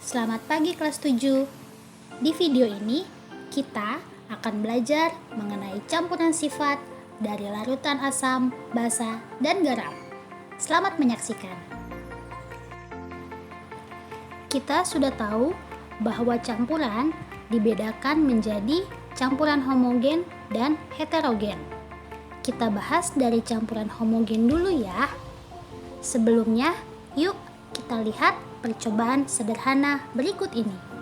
Selamat pagi kelas 7. Di video ini, kita akan belajar mengenai campuran sifat dari larutan asam, basa, dan garam. Selamat menyaksikan. Kita sudah tahu bahwa campuran dibedakan menjadi campuran homogen dan heterogen. Kita bahas dari campuran homogen dulu ya. Sebelumnya, yuk kita lihat percobaan sederhana berikut ini.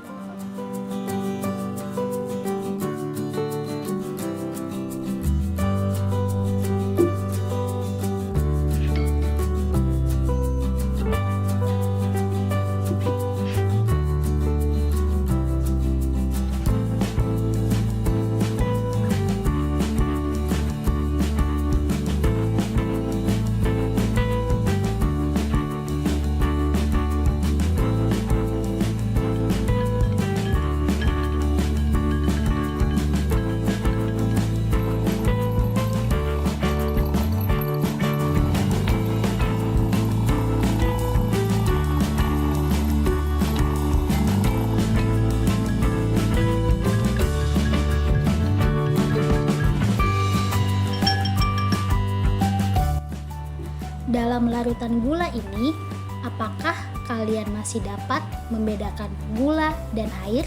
Dalam larutan gula ini, apakah kalian masih dapat membedakan gula dan air?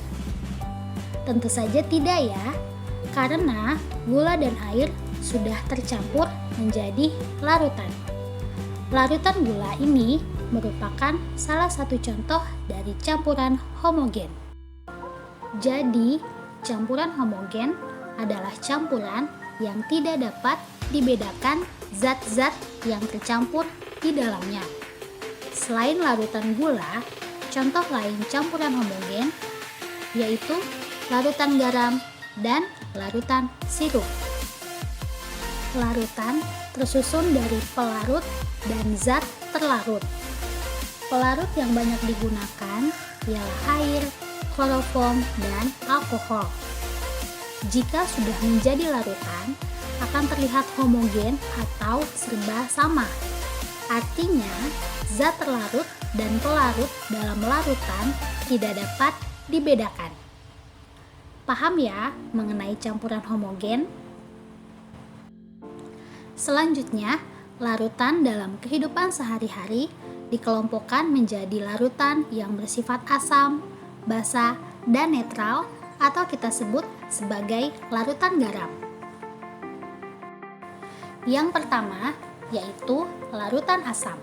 Tentu saja tidak ya, karena gula dan air sudah tercampur menjadi larutan. Larutan gula ini merupakan salah satu contoh dari campuran homogen. Jadi, campuran homogen adalah campuran yang tidak dapat dibedakan zat-zat yang tercampur di dalamnya. Selain larutan gula, contoh lain campuran homogen yaitu larutan garam dan larutan sirup. Larutan tersusun dari pelarut dan zat terlarut. Pelarut yang banyak digunakan ialah air, kloroform, dan alkohol. Jika sudah menjadi larutan, akan terlihat homogen atau serba sama. Artinya, zat terlarut dan pelarut dalam larutan tidak dapat dibedakan. Paham ya mengenai campuran homogen? Selanjutnya, larutan dalam kehidupan sehari-hari dikelompokkan menjadi larutan yang bersifat asam, basa, dan netral atau kita sebut sebagai larutan garam. Yang pertama yaitu larutan asam.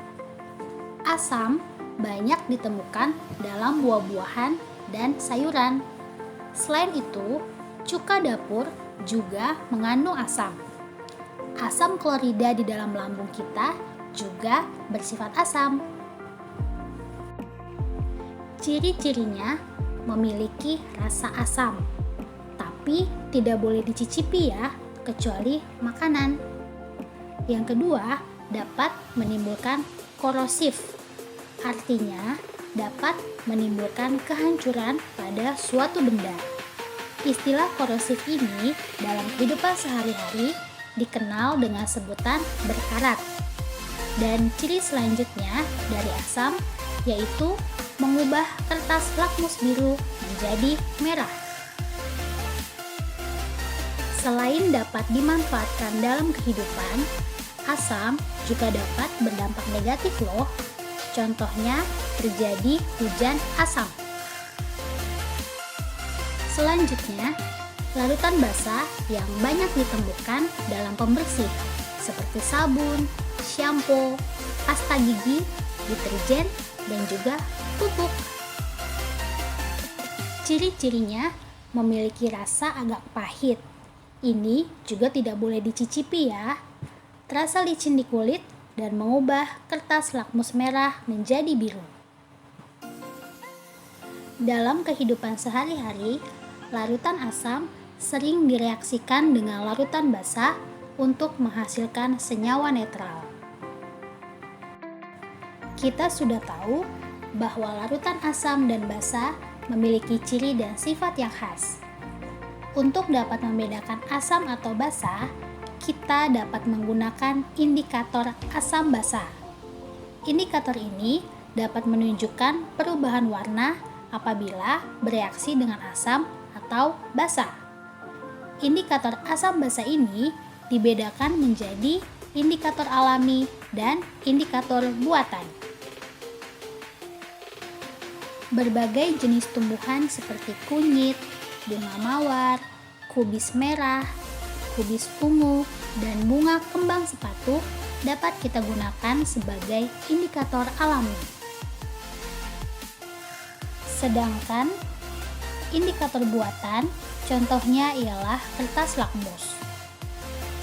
Asam banyak ditemukan dalam buah-buahan dan sayuran. Selain itu, cuka dapur juga mengandung asam. Asam klorida di dalam lambung kita juga bersifat asam. Ciri-cirinya memiliki rasa asam, tapi tidak boleh dicicipi ya, kecuali makanan. Yang kedua, dapat menimbulkan korosif, artinya dapat menimbulkan kehancuran pada suatu benda. Istilah korosif ini dalam kehidupan sehari-hari dikenal dengan sebutan berkarat. Dan ciri selanjutnya dari asam yaitu mengubah kertas lakmus biru menjadi merah. Selain dapat dimanfaatkan dalam kehidupan, asam juga dapat berdampak negatif loh. Contohnya terjadi hujan asam. Selanjutnya, larutan basa yang banyak ditemukan dalam pembersih seperti sabun, shampoo, pasta gigi, deterjen, dan juga pupuk. Ciri-cirinya memiliki rasa agak pahit. Ini juga tidak boleh dicicipi ya. Terasa licin di kulit dan mengubah kertas lakmus merah menjadi biru. Dalam kehidupan sehari-hari, larutan asam sering direaksikan dengan larutan basa untuk menghasilkan senyawa netral. Kita sudah tahu bahwa larutan asam dan basa memiliki ciri dan sifat yang khas. Untuk dapat membedakan asam atau basa, kita dapat menggunakan indikator asam basa. Indikator ini dapat menunjukkan perubahan warna apabila bereaksi dengan asam atau basa. Indikator asam basa ini dibedakan menjadi indikator alami dan indikator buatan. Berbagai jenis tumbuhan seperti kunyit, bunga mawar, kubis merah, kubis ungu, dan bunga kembang sepatu dapat kita gunakan sebagai indikator alami. Sedangkan indikator buatan contohnya ialah kertas lakmus.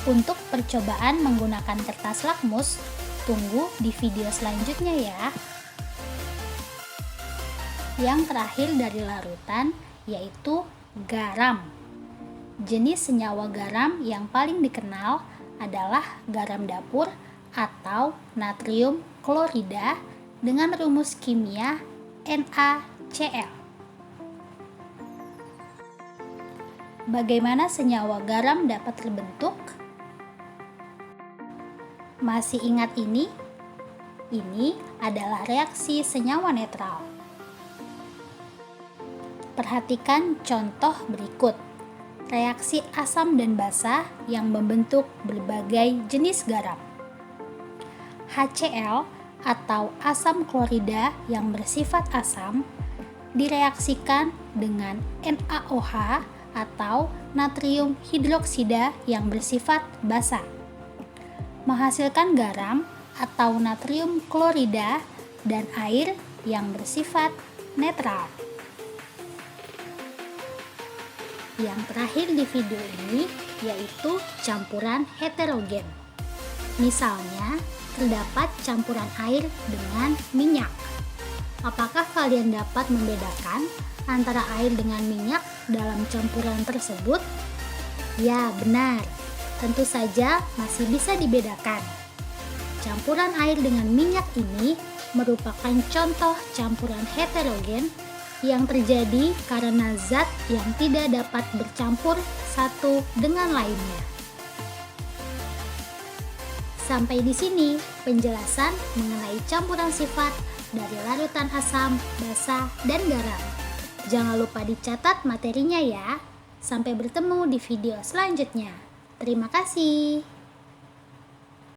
Untuk percobaan menggunakan kertas lakmus, tunggu di video selanjutnya ya. Yang terakhir dari larutan yaitu garam. Jenis senyawa garam yang paling dikenal adalah garam dapur atau natrium klorida dengan rumus kimia NaCl. Bagaimana senyawa garam dapat terbentuk? Masih ingat ini? Ini adalah reaksi senyawa netral. Perhatikan contoh berikut. Reaksi asam dan basa yang membentuk berbagai jenis garam. HCl atau asam klorida yang bersifat asam direaksikan dengan NaOH atau natrium hidroksida yang bersifat basa, menghasilkan garam atau natrium klorida dan air yang bersifat netral. Yang terakhir di video ini yaitu campuran heterogen. Misalnya, terdapat campuran air dengan minyak. Apakah kalian dapat membedakan antara air dengan minyak dalam campuran tersebut? Ya, benar. Tentu saja masih bisa dibedakan. Campuran air dengan minyak ini merupakan contoh campuran heterogen yang terjadi karena zat yang tidak dapat bercampur satu dengan lainnya. Sampai di sini penjelasan mengenai campuran sifat dari larutan asam, basa, dan garam. Jangan lupa dicatat materinya ya. Sampai bertemu di video selanjutnya. Terima kasih.